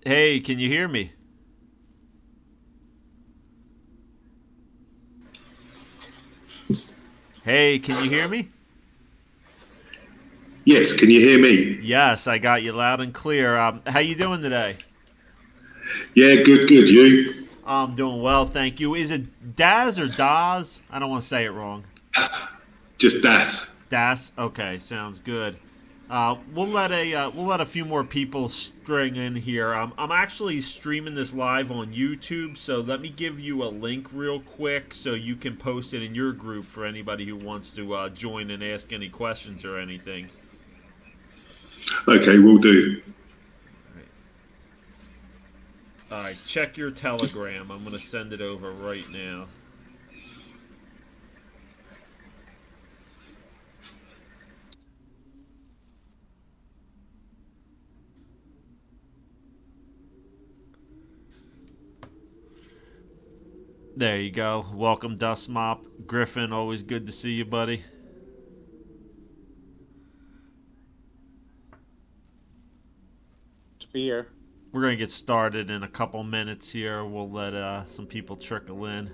Hey, can you hear me? Hey, can you hear me? Yes, can you hear me? Yes, I got you loud and clear. How you doing today? Yeah, good, good. You? I'm doing well, thank you. Is it Daz or Daz? I don't want to say it wrong. Just Das. Das. Okay, sounds good. We'll let a few more people string in here. I'm actually streaming this live on YouTube, so let me give you a link real quick so you can post it in your group for anybody who wants to join and ask any questions or anything. Okay, we'll do. All right, check your Telegram. I'm gonna send it over right now. There you go. Welcome, Dust Mop. Griffin, always good to see you, buddy. To be here. We're gonna get started in a couple minutes here. We'll let some people trickle in.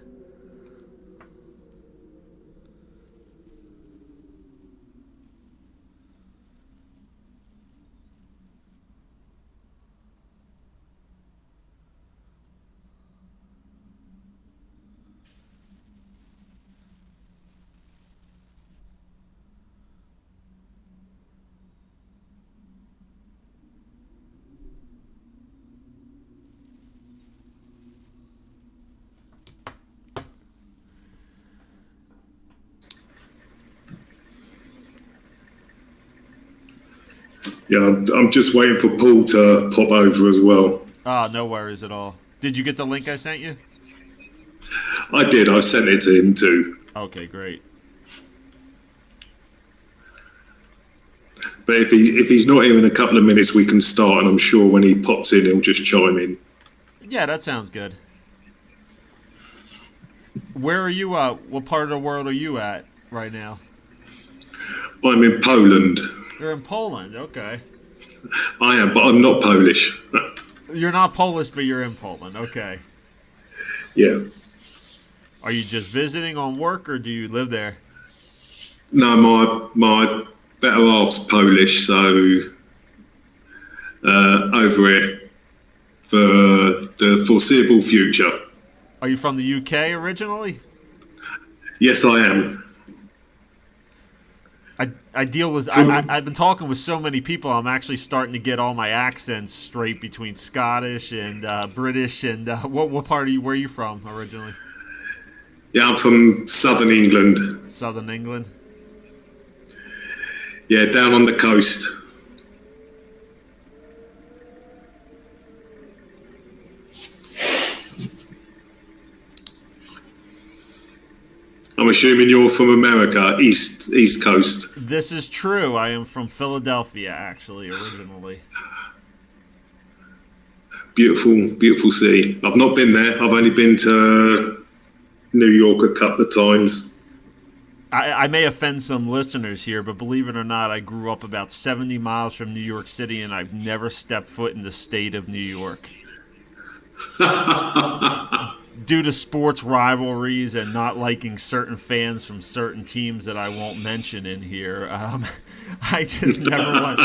Yeah, I'm just waiting for Paul to pop over as well. Ah, no worries at all. Did you get the link I sent you? I did. I sent it to him too. Okay, great. But if he's not here in a couple of minutes, we can start. And I'm sure when he pops in, he'll just chime in. Yeah, that sounds good. Where are you? What part of the world are you at right now? I'm in Poland. You're in Poland. Okay. I am, but I'm not Polish. You're not Polish, but you're in Poland. Okay. Yeah. Are you just visiting on work, or do you live there? No, my better half's Polish, so over here for the foreseeable future. Are you from the UK originally? Yes, I am. I deal with I've been talking with so many people. I'm actually starting to get all my accents straight between Scottish and British. And what part of you? Where are you from originally? Yeah, I'm from southern England. Southern England. Yeah, down on the coast. I'm assuming you're from America, East Coast. This is true. I am from Philadelphia, actually, originally. Beautiful, beautiful city. I've not been there. I've only been to New York a couple of times. I may offend some listeners here, but believe it or not, I grew up about 70 miles from New York City, and I've never stepped foot in the state of New York. Due to sports rivalries and not liking certain fans from certain teams that I won't mention in here, I just never went.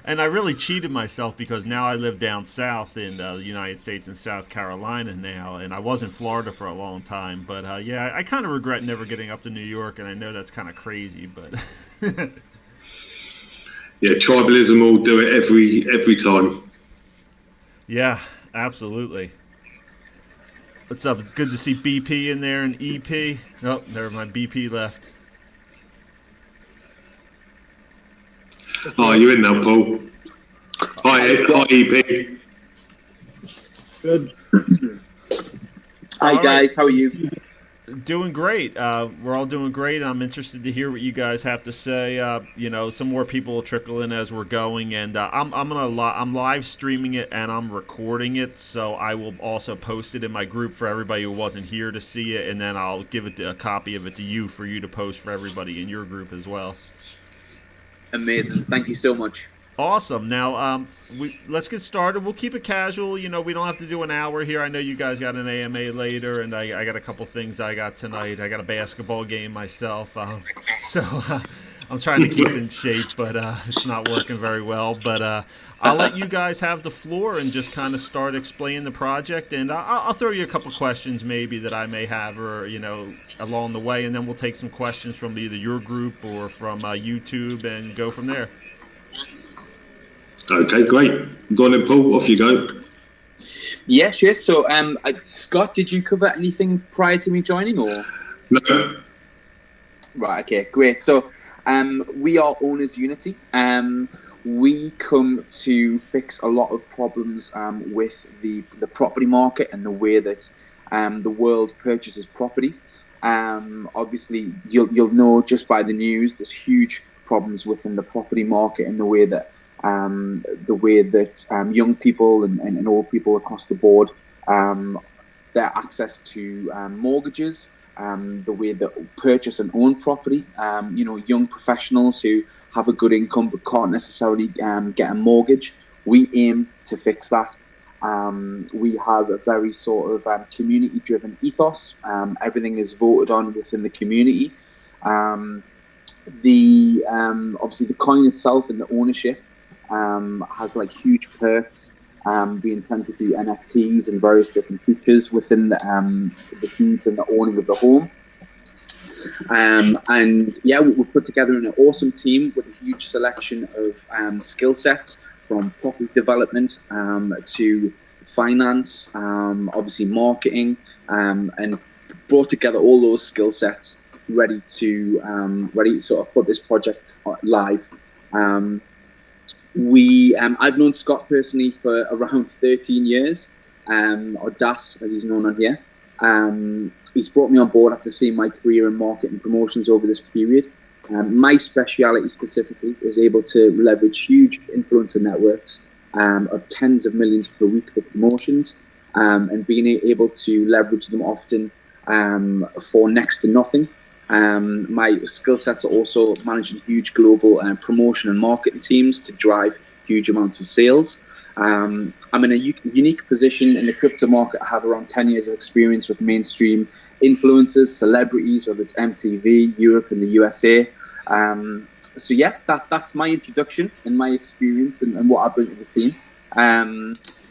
And I really cheated myself because now I live down south in the United States in South Carolina now, and I was in Florida for a long time. But yeah, I kind of regret never getting up to New York, and I know that's kind of crazy, but yeah, tribalism will do it every time. Yeah, absolutely. What's up? Good to see BP in there and EP. Oh, never mind. BP left. Oh, you're in now, Paul. Hi, EP. Good. Hi All guys, right. how are you? Doing great. We're all doing great. I'm interested to hear what you guys have to say. Some more people will trickle in as we're going, and I'm live streaming it and I'm recording it, so I will also post it in my group for everybody who wasn't here to see it, and then I'll give it a copy of it to you for you to post for everybody in your group as well. Amazing. Thank you so much. Awesome. Now, let's get started. We'll keep it casual. We don't have to do an hour here. I know you guys got an AMA later, and I got a couple things I got tonight. I got a basketball game myself, so I'm trying to keep in shape, but it's not working very well. But I'll let you guys have the floor and just kind of start explaining the project, and I'll throw you a couple questions maybe that I may have, or along the way, and then we'll take some questions from either your group or from YouTube and go from there. Okay, great. Go on then, Paul. Off you go. Yes. So, Scott, did you cover anything prior to me joining, or? No. Right. Okay. Great. So, we are Owners Unity. We come to fix a lot of problems with the property market and the way that the world purchases property. Obviously, you'll know just by the news, there's huge problems within the property market and the way that young people and old people across the board, their access to mortgages, the way that purchase and own property, young professionals who have a good income but can't necessarily get a mortgage. We aim to fix that. We have a very sort of community-driven ethos. Everything is voted on within the community. Obviously the coin itself and the ownership has like huge perks. We intend to do NFTs and various different features within the deeds and the owning of the home. And yeah, we've put together an awesome team with a huge selection of skill sets, from property development to finance, obviously marketing, and brought together all those skill sets ready to sort of put this project live. I've known Scott personally for around 13 years, or Das as he's known on here. He's brought me on board after seeing my career in marketing promotions over this period. My speciality specifically is able to leverage huge influencer networks of tens of millions per week for promotions, and being able to leverage them often for next to nothing. My skill sets are also managing huge global promotion and marketing teams to drive huge amounts of sales. I'm in a unique position in the crypto market. I have around 10 years of experience with mainstream influencers, celebrities, whether it's MTV, Europe, and the USA. So yeah, that's my introduction and my experience and what I bring to the team.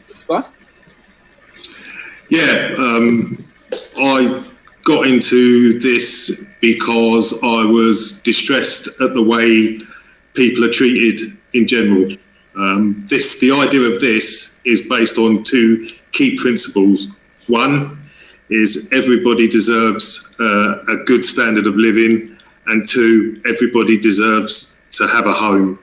Scott? Yeah, I got into this because I was distressed at the way people are treated in general. The idea of this is based on two key principles. One is everybody deserves a good standard of living, and two, everybody deserves to have a home.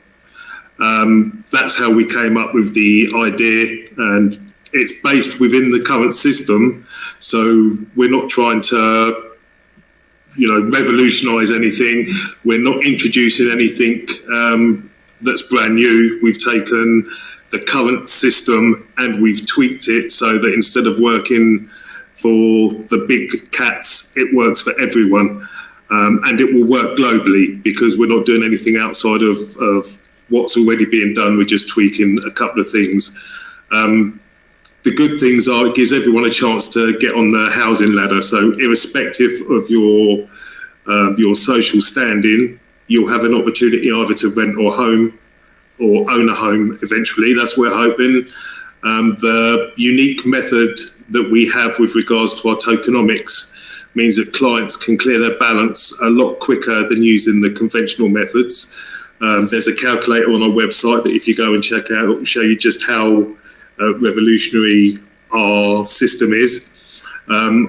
That's how we came up with the idea, and it's based within the current system. So we're not trying to, revolutionise anything. We're not introducing anything that's brand new. We've taken the current system and we've tweaked it so that instead of working for the big cats, it works for everyone. And it will work globally because we're not doing anything outside of what's already being done. We're just tweaking a couple of things. The good things are it gives everyone a chance to get on the housing ladder. So irrespective of your social standing, you'll have an opportunity either to rent or own a home eventually. That's what we're hoping. The unique method that we have with regards to our tokenomics means that clients can clear their balance a lot quicker than using the conventional methods. There's a calculator on our website that if you go and check out, it will show you just how revolutionary our system is.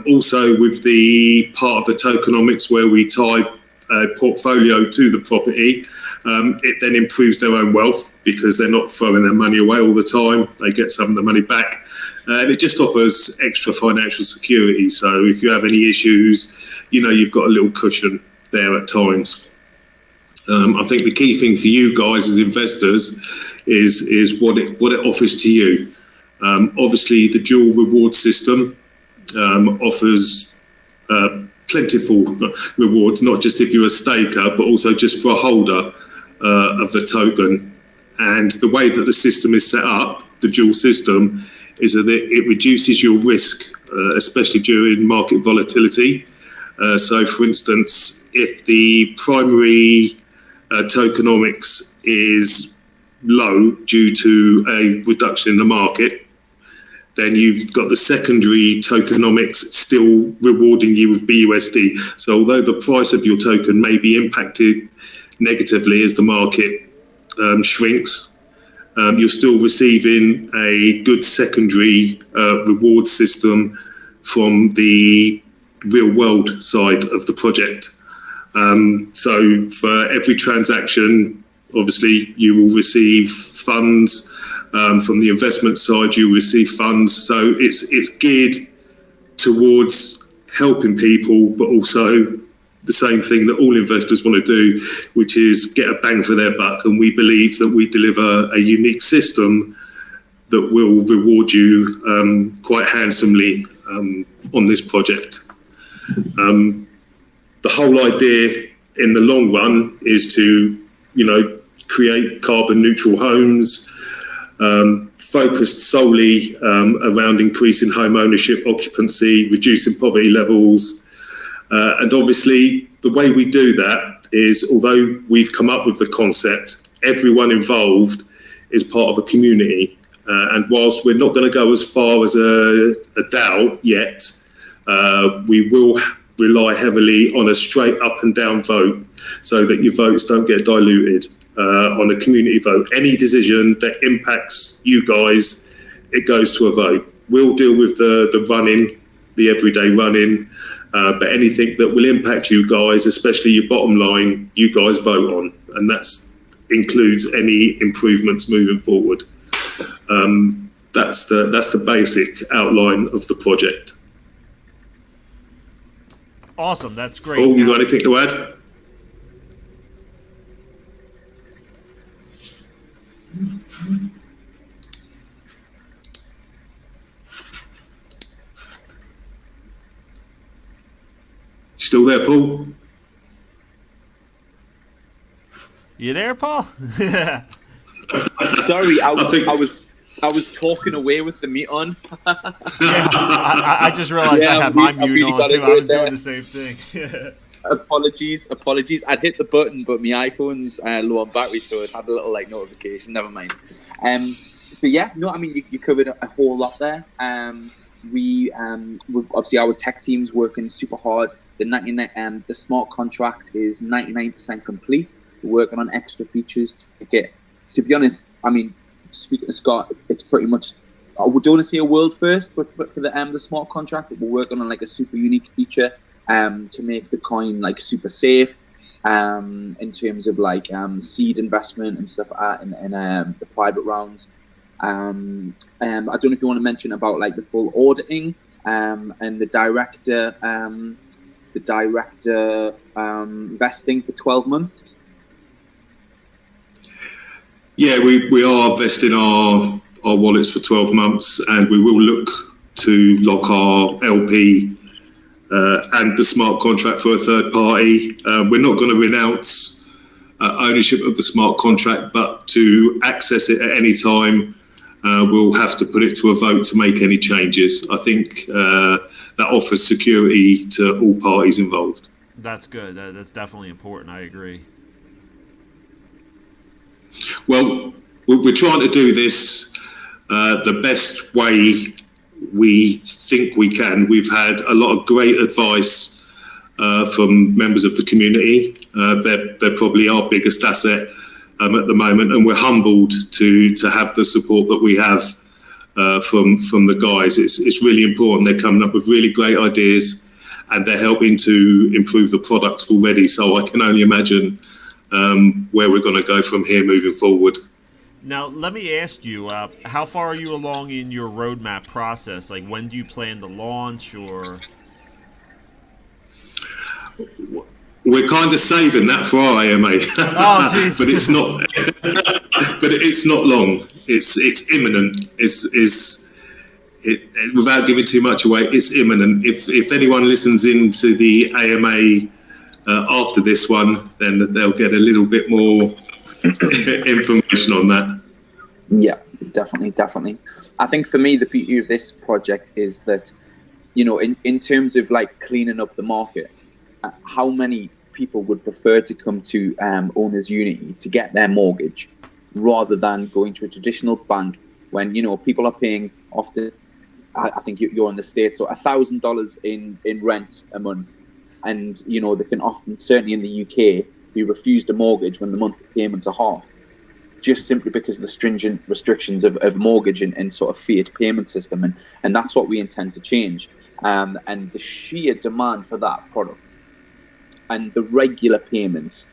Also, with the part of the tokenomics where we tie a portfolio to the property, it then improves their own wealth because they're not throwing their money away all the time. They get some of the money back. And it just offers extra financial security. So if you have any issues, you've got a little cushion there at times. I think the key thing for you guys as investors is what it offers to you. Obviously, the dual reward system offers plentiful rewards, not just if you're a staker, but also just for a holder of the token. And the way that the system is set up, the dual system, is that it reduces your risk, especially during market volatility. So, for instance, if the primary tokenomics is low due to a reduction in the market, then you've got the secondary tokenomics still rewarding you with BUSD. So although the price of your token may be impacted negatively as the market shrinks, you're still receiving a good secondary reward system from the real world side of the project. So for every transaction, obviously you will receive funds. From the investment side, you receive funds. So it's geared towards helping people, but also the same thing that all investors want to do, which is get a bang for their buck. And we believe that we deliver a unique system that will reward you quite handsomely on this project. The whole idea in the long run is to, create carbon neutral homes, focused solely around increasing home ownership, occupancy, reducing poverty levels. And obviously, the way we do that is, although we've come up with the concept, everyone involved is part of a community. And whilst we're not going to go as far as a DAO yet, we will rely heavily on a straight up and down vote so that your votes don't get diluted. On a community vote, any decision that impacts you guys, it goes to a vote. We'll deal with the running, the everyday running, but anything that will impact you guys, especially your bottom line, you guys vote on, and that includes any improvements moving forward. That's the basic outline of the project. Awesome, that's great. Paul, you got anything to add? Still there, Paul? You there, Paul? Sorry, I think- I was talking away with the meat on. Yeah, I just realized Yeah, I had my I mute really on got too. it I was there. doing the same thing. Apologies. I'd hit the button, but my iPhone's low on battery, so it had a little like notification. Never mind. So yeah, no, I mean you covered a whole lot there. We've obviously our tech team's working super hard. The smart contract is 99% complete. We're working on extra features to get. To be honest, I mean, speaking to Scott, it's pretty much. I don't want to say a world first, but for the smart contract, but we're working on like a super unique feature to make the coin like super safe in terms of like seed investment and stuff like that in the private rounds. I don't know if you want to mention about like the full auditing and the director vesting for 12 months. Yeah, we are vesting our wallets for 12 months, and we will look to lock our LP and the smart contract for a third party. We're not going to renounce ownership of the smart contract, but to access it at any time, we'll have to put it to a vote to make any changes. I think that offers security to all parties involved. That's good. That's definitely important. I agree. Well, we're trying to do this the best way we think we can. We've had a lot of great advice from members of the community. They're probably our biggest asset at the moment, and we're humbled to have the support that we have from the guys. It's really important. They're coming up with really great ideas, and they're helping to improve the product already. So I can only imagine where we're going to go from here moving forward. Now, let me ask you, how far are you along in your roadmap process? Like, when do you plan to launch, or? We're kind of saving that for our AMA, but it's not. But it's not long. It's imminent. Without giving too much away, it's imminent. If anyone listens into the AMA after this one, then they'll get a little bit more information on that. Yeah, definitely. I think for me, the beauty of this project is that, in terms of like cleaning up the market, how many people would prefer to come to Owners Unity to get their mortgage rather than going to a traditional bank when, people are paying often, I think you're in the States, so $1,000 in rent a month. And, they can often, certainly in the UK, be refused a mortgage when the monthly payments are half, just simply because of the stringent restrictions of mortgage and sort of fiat payment system. And that's what we intend to change. And the sheer demand for that product and the regular payments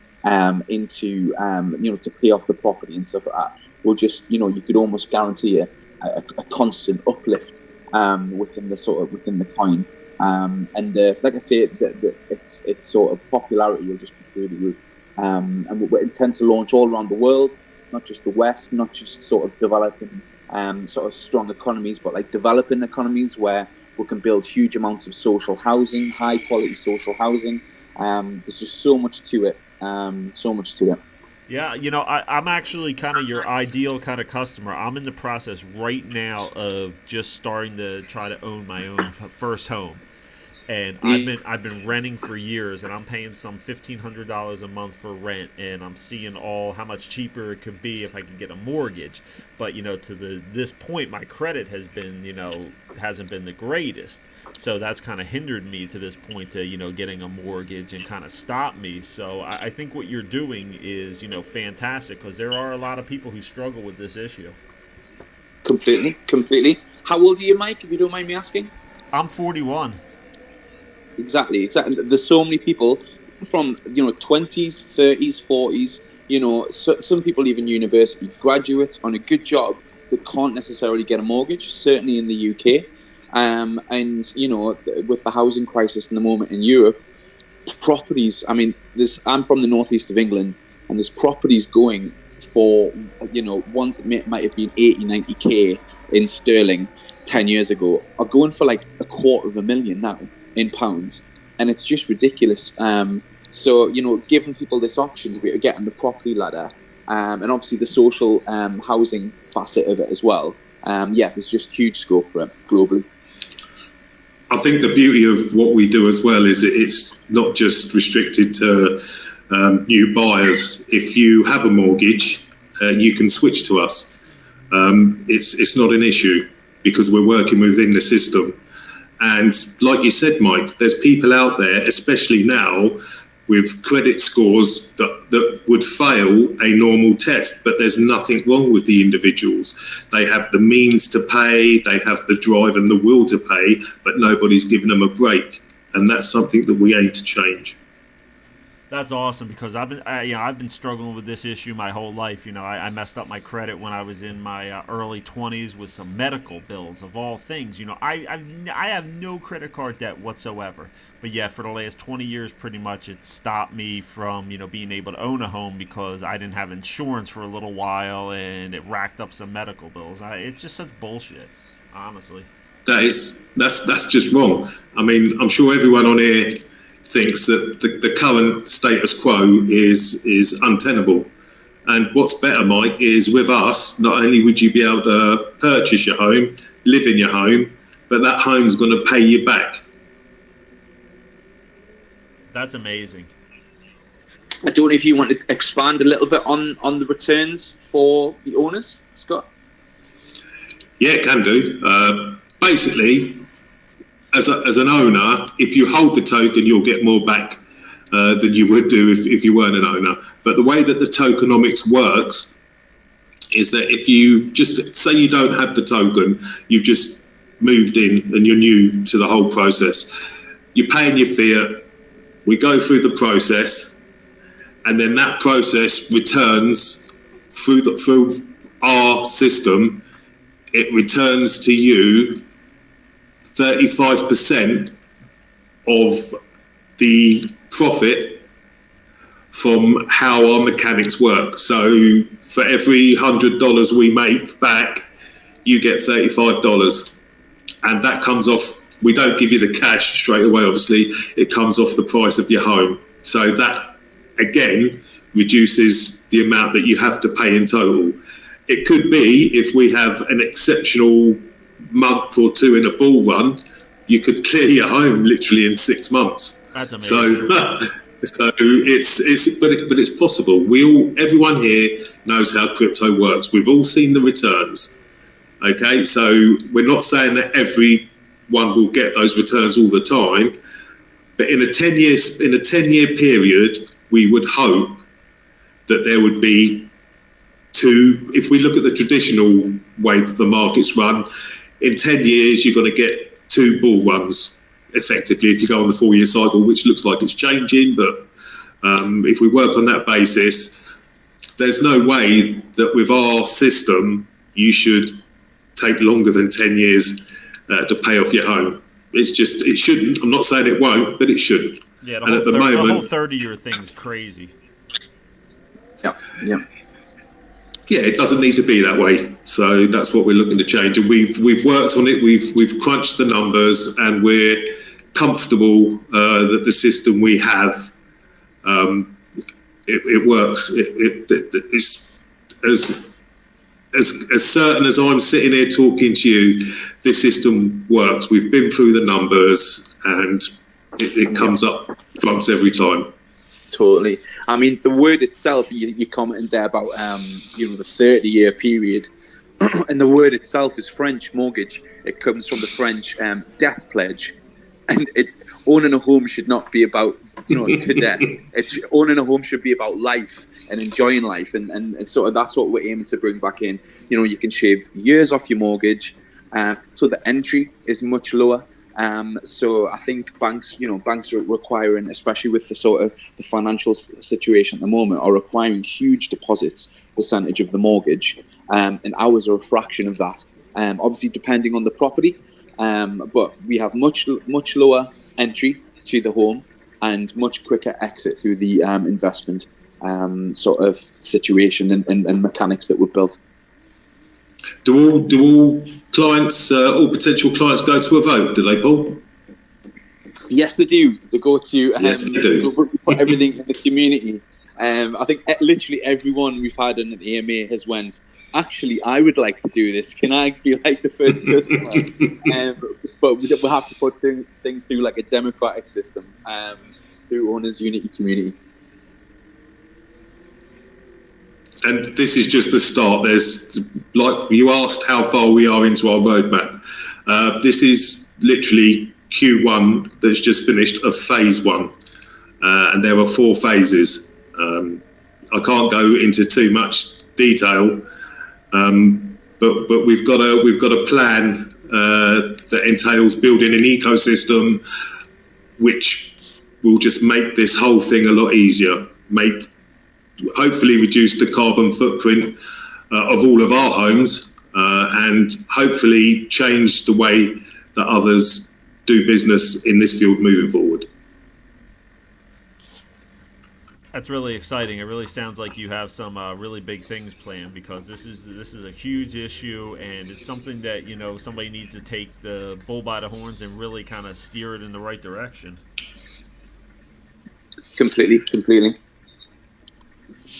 into, to pay off the property and stuff like that will just, you could almost guarantee a constant uplift within the coin. And like I say, its sort of popularity will just be through the roof. And we intend to launch all around the world, not just the West, not just sort of developing sort of strong economies, but like developing economies where we can build huge amounts of social housing, high quality social housing. There's just so much to it. Yeah, I'm actually kind of your ideal kind of customer. I'm in the process right now of just starting to try to own my own first home. And I've been renting for years, and I'm paying some $1,500 a month for rent, and I'm seeing how much cheaper it could be if I could get a mortgage. But to this point, my credit has been hasn't been the greatest, so that's kind of hindered me to this point to getting a mortgage and kind of stopped me. So I think what you're doing is fantastic, because there are a lot of people who struggle with this issue. Completely. How old are you, Mike? If you don't mind me asking. I'm 41. Exactly. There's so many people from 20s, 30s, 40s. Some people even university graduates on a good job that can't necessarily get a mortgage. Certainly in the UK, and with the housing crisis in the moment in Europe, properties. I mean, I'm from the northeast of England, and there's properties going for ones that might have been 80, 90k in sterling 10 years ago are going for like £250,000 now in pounds. and it's just ridiculous. So, giving people this option to be get on the property ladder, and obviously the social housing facet of it as well. There's just huge scope for it globally. I think the beauty of what we do as well is that it's not just restricted to new buyers. If you have a mortgage, you can switch to us. It's not an issue because we're working within the system. And like you said, Mike, there's people out there, especially now, with credit scores that would fail a normal test, but there's nothing wrong with the individuals. They have the means to pay, they have the drive and the will to pay, but nobody's giving them a break. And that's something that we aim to change. That's awesome, because I've been struggling with this issue my whole life. I messed up my credit when I was in my early 20s with some medical bills of all things. I have no credit card debt whatsoever. But yeah, for the last 20 years, pretty much, it stopped me from being able to own a home because I didn't have insurance for a little while, and it racked up some medical bills. It's just such bullshit, honestly. That's just wrong. I mean, I'm sure everyone on here thinks that the current status quo is untenable. And what's better, Mike, is with us, not only would you be able to purchase your home, live in your home, but that home's going to pay you back. That's amazing. I don't know if you want to expand a little bit on the returns for the owners, Scott? Yeah, can do. Basically, as an owner, if you hold the token, you'll get more back than you would do if you weren't an owner. But the way that the tokenomics works is that if you just say you don't have the token, you've just moved in and you're new to the whole process, you're paying your fiat, we go through the process, and then that process returns through our system. It returns to you 35% of the profit from how our mechanics work. So for every $100 we make back, you get $35. And that comes off, we don't give you the cash straight away, obviously, it comes off the price of your home. So that, again, reduces the amount that you have to pay in total. It could be, if we have an exceptional month or two in a bull run, you could clear your home literally in 6 months. That's amazing. So it's possible. Everyone here knows how crypto works. We've all seen the returns. Okay, so we're not saying that everyone will get those returns all the time, but in a 10-year period, we would hope that there would be two. If we look at the traditional way that the markets run, in 10 years you're going to get 2 bull runs effectively if you go on the 4-year cycle, which looks like it's changing, but if we work on that basis, there's no way that with our system you should take longer than 10 years to pay off your home. It shouldn't. I'm not saying it won't, but it shouldn't. Yeah, and at the moment, the whole 30-year thing's crazy. Yeah, it doesn't need to be that way. So that's what we're looking to change, and we've worked on it. We've crunched the numbers, and we're comfortable that the system we have it works. It's as certain as I'm sitting here talking to you, this system works. We've been through the numbers, and it comes up trumps every time. Totally. I mean, the word itself, you commented there about the 30-year period, and the word itself is French mortgage. It comes from the French death pledge, and owning a home should not be about to death. Owning a home should be about life and enjoying life, and sort of that's what we're aiming to bring back in. You can shave years off your mortgage, so the entry is much lower. So I think banks are requiring, especially with the sort of the financial situation at the moment, are requiring huge deposits percentage of the mortgage, and ours are a fraction of that. Obviously, depending on the property, but we have much lower entry to the home and much quicker exit through the investment sort of situation and mechanics that we've built. Do all clients, all potential clients, go to a vote? Do they, Paul? Yes, they do. They go to Yes, they do. we put everything in the community. I think literally everyone we've had in the AMA has went, actually, I would like to do this. Can I be like the first customer? But we have to put things through like a democratic system through Owners Unity Community. And this is just the start. There's, like you asked, how far we are into our roadmap. This is literally Q1 that's just finished of phase 1, and there are 4 phases. I can't go into too much detail, but we've got a plan that entails building an ecosystem, which will just make this whole thing a lot easier. Hopefully reduce the carbon footprint of all of our homes, and hopefully change the way that others do business in this field moving forward. That's really exciting. It really sounds like you have some really big things planned, because this is a huge issue, and it's something that somebody needs to take the bull by the horns and really kind of steer it in the right direction. Completely.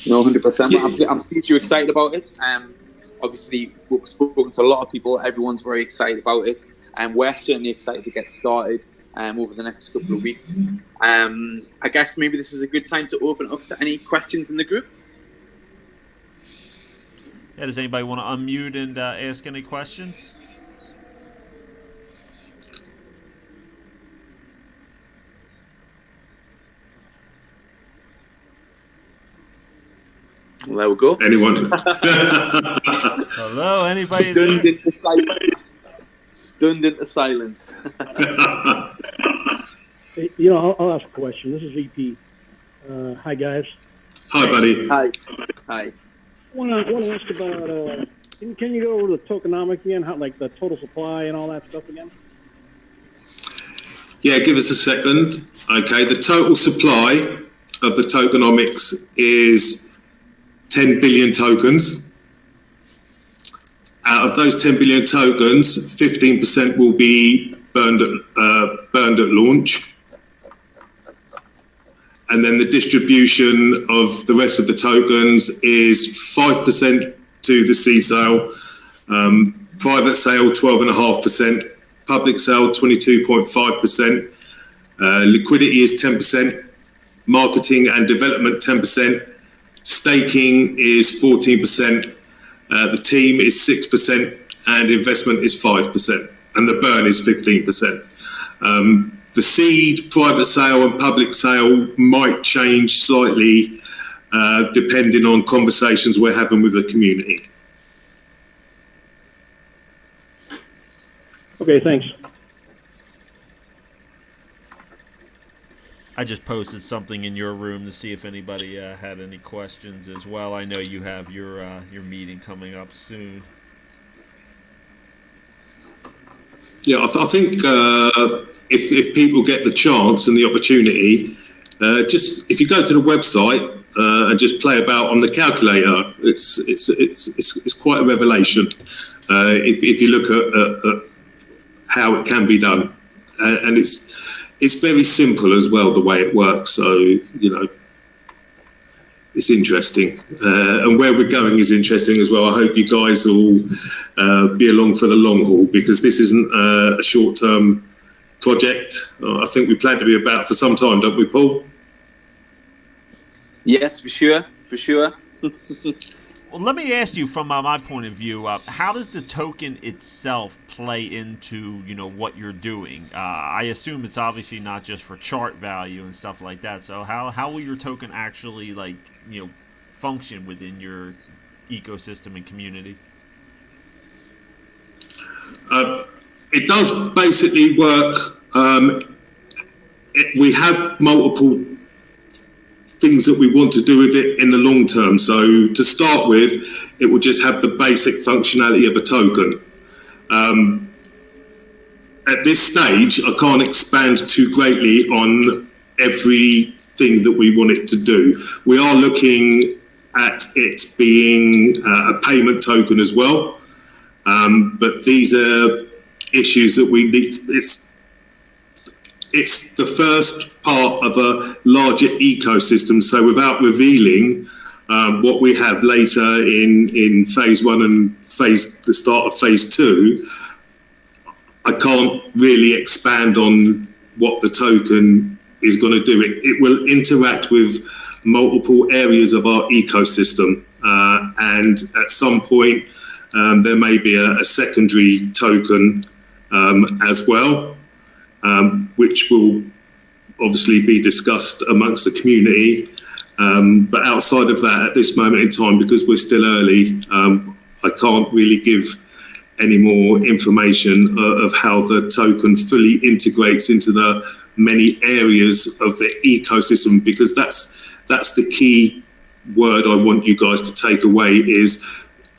No, 100%. I'm pleased you're excited about it. Obviously, we've spoken to a lot of people. Everyone's very excited about it, and we're certainly excited to get started over the next couple of weeks. I guess maybe this is a good time to open up to any questions in the group. Yeah, does anybody want to unmute and ask any questions? Well, there we go. Anyone? Hello, anybody Stunned there? into silence. Stunned into silence. Hey, I'll ask a question. This is VP. Hi, guys. Hi, buddy. Hi. I want to ask about, can you go over the tokenomics again, how, like the total supply and all that stuff again? Yeah, give us a second. Okay, the total supply of the tokenomics is 10 billion tokens. Out of those 10 billion tokens, 15% will be burned at launch. And then the distribution of the rest of the tokens is 5% to the seed sale, private sale 12.5%, public sale 22.5%, liquidity is 10%, marketing and development 10%, staking is 14%, the team is 6%, and investment is 5%, and the burn is 15%. The seed, private sale and public sale might change slightly depending on conversations we're having with the community. Okay, thanks. I just posted something in your room to see if anybody had any questions as well. I know you have your meeting coming up soon. Yeah, I think if people get the chance and the opportunity, just if you go to the website and just play about on the calculator, it's quite a revelation. If you look at how it can be done, and it's very simple as well, the way it works. So it's interesting, and where we're going is interesting as well. I hope you guys will be along for the long haul, because this isn't a short-term project. I think we plan to be about for some time, don't we, Paul? Yes, for sure. Well, let me ask you from my point of view, how does the token itself play into what you're doing? I assume it's obviously not just for chart value and stuff like that. So how will your token actually function within your ecosystem and community? It does basically work. We have multiple things that we want to do with it in the long term. So to start with, it will just have the basic functionality of a token. At this stage, I can't expand too greatly on everything that we want it to do. We are looking at it being a payment token as well. But these are issues that we need. it's the first part of a larger ecosystem. So without revealing what we have later in phase one and the start of phase two, I can't really expand on what the token is going to do. It will interact with multiple areas of our ecosystem, and at some point there may be a secondary token as well, which will obviously be discussed amongst the community. But outside of that, at this moment in time, because we're still early, I can't really give any more information of how the token fully integrates into the many areas of the ecosystem, because that's the key word I want you guys to take away. Is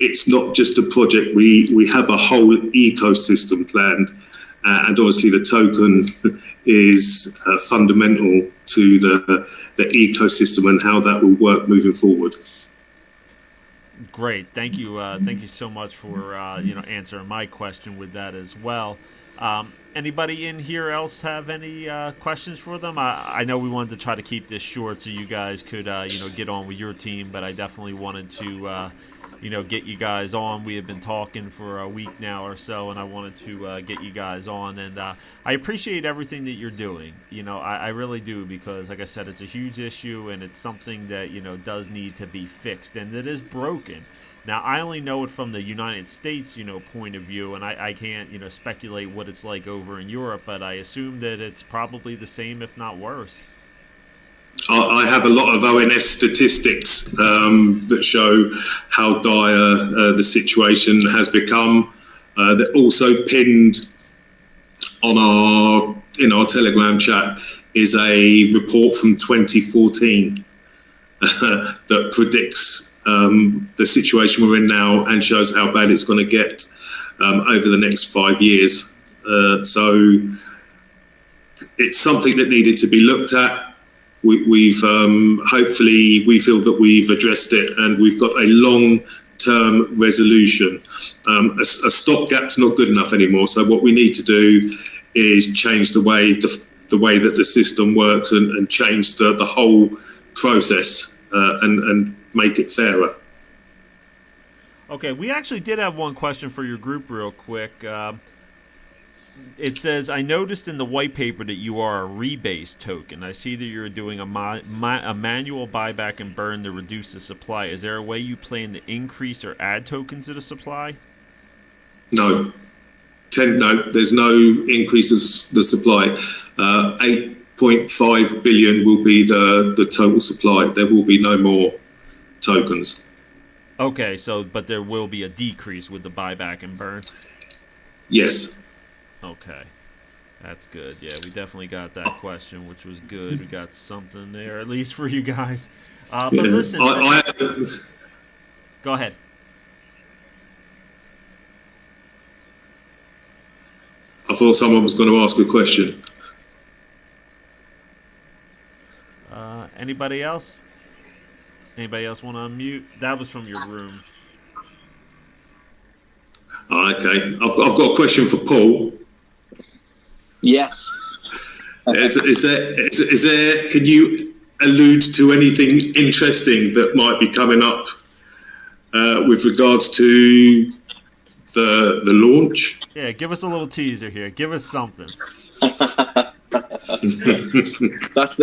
it's not just a project, we have a whole ecosystem planned, and obviously the token is fundamental to the ecosystem and how that will work moving forward. Great, thank you so much for answering my question with that as well. Anybody in here else have any questions for them? I know we wanted to try to keep this short so you guys could get on with your team, but I definitely wanted to get you guys on. We have been talking for a week now or so, and I wanted to get you guys on. And I appreciate everything that you're doing. I really do, because, like I said, it's a huge issue, and it's something that does need to be fixed, and it is broken. Now, I only know it from the United States, point of view, and I can't, speculate what it's like over in Europe, but I assume that it's probably the same, if not worse. I have a lot of ONS statistics that show how dire the situation has become. They're also pinned on in our Telegram chat is a report from 2014 that predicts the situation we're in now and shows how bad it's going to get over the next 5 years. So it's something that needed to be looked at. We've hopefully we feel that we've addressed it, and we've got a long-term resolution. A stopgap's not good enough anymore. So what we need to do is change the way that the system works and change the whole process and make it fairer. Okay, we actually did have one question for your group real quick. It says, I noticed in the white paper that you are a rebase token. I see that you're doing a manual buyback and burn to reduce the supply. Is there a way you plan to increase or add tokens to the supply? No. No, there's no increase in the supply. 8.5 billion will be the total supply. There will be no more tokens. Okay, but there will be a decrease with the buyback and burn? Yes. Okay, that's good. Yeah, we definitely got that question, which was good. We got something there, at least for you guys. But listen, go ahead. I thought someone was going to ask a question. Anybody else? Anybody else want to unmute? That was from your room. Okay, I've got a question for Paul. Yes. Is there? Can you allude to anything interesting that might be coming up with regards to the launch? Yeah, give us a little teaser here. Give us something. That's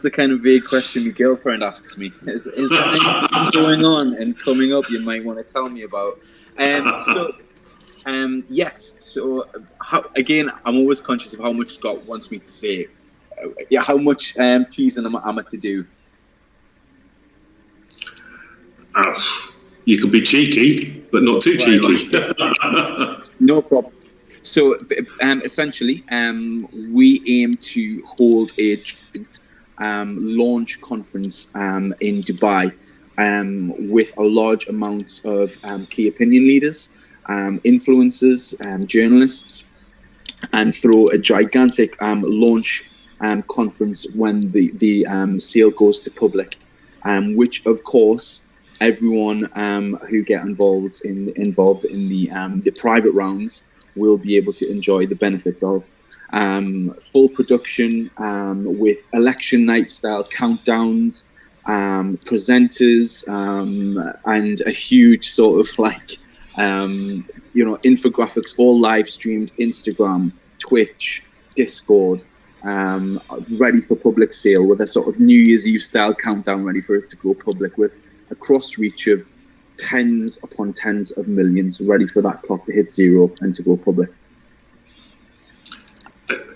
the kind of vague question my girlfriend asks me. Is there anything going on and coming up you might want to tell me about? Yes. So, again, I'm always conscious of how much Scott wants me to say. How much teasing am I to do? You could be cheeky, but not too cheeky. No problem. So, essentially, we aim to hold a launch conference in Dubai with a large amount of key opinion leaders, influencers, journalists, and throw a gigantic launch conference when the sale goes to public, which of course everyone who get involved in the private rounds will be able to enjoy the benefits of. full production with election night style countdowns, presenters, and a huge sort of like infographics, all live streamed, Instagram, Twitch, Discord, ready for public sale, with a sort of New Year's Eve style countdown ready for it to go public, with a cross reach of tens upon tens of millions ready for that clock to hit zero and to go public.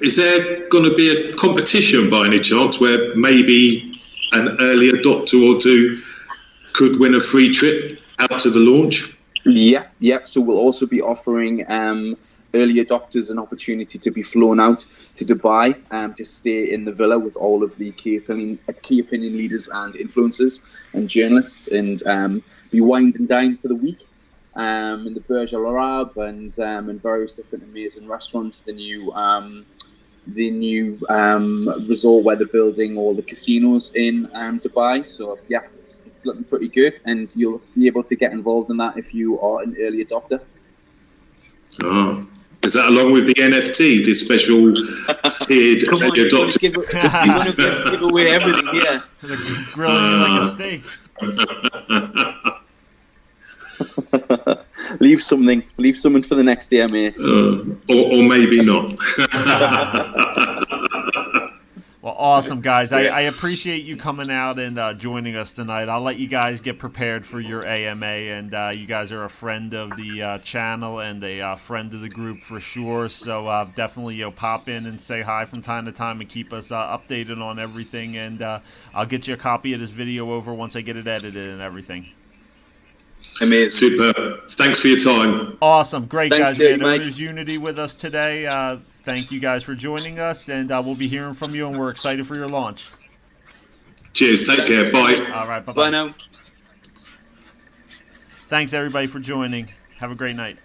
Is there going to be a competition by any chance where maybe an early adopter or two could win a free trip out to the launch? Yeah. So we'll also be offering early adopters an opportunity to be flown out to Dubai to stay in the villa with all of the key opinion leaders and influencers and journalists, and be wined and dined for the week in the Burj Al Arab and in various different amazing restaurants. The new resort where they're building all the casinos in Dubai. So yeah, it's looking pretty good, and you'll be able to get involved in that if you are an early adopter. Oh, is that along with the NFT, this special tiered early adopter? You want to give away everything, yeah. Grilling you like a steak. Leave something for the next AMA. Or maybe not. Well, awesome, guys. I appreciate you coming out and joining us tonight. I'll let you guys get prepared for your AMA, and you guys are a friend of the channel and a friend of the group for sure. So definitely pop in and say hi from time to time and keep us updated on everything. And I'll get you a copy of this video over once I get it edited and everything. Amazing. Super. Thanks for your time. Awesome. Great, Thanks, guys. We had Mike. Owners Unity with us today. Thank you guys for joining us, and we'll be hearing from you, and we're excited for your launch. Cheers. Take care. Bye. All right. Bye-bye. Bye now. Thanks, everybody, for joining. Have a great night.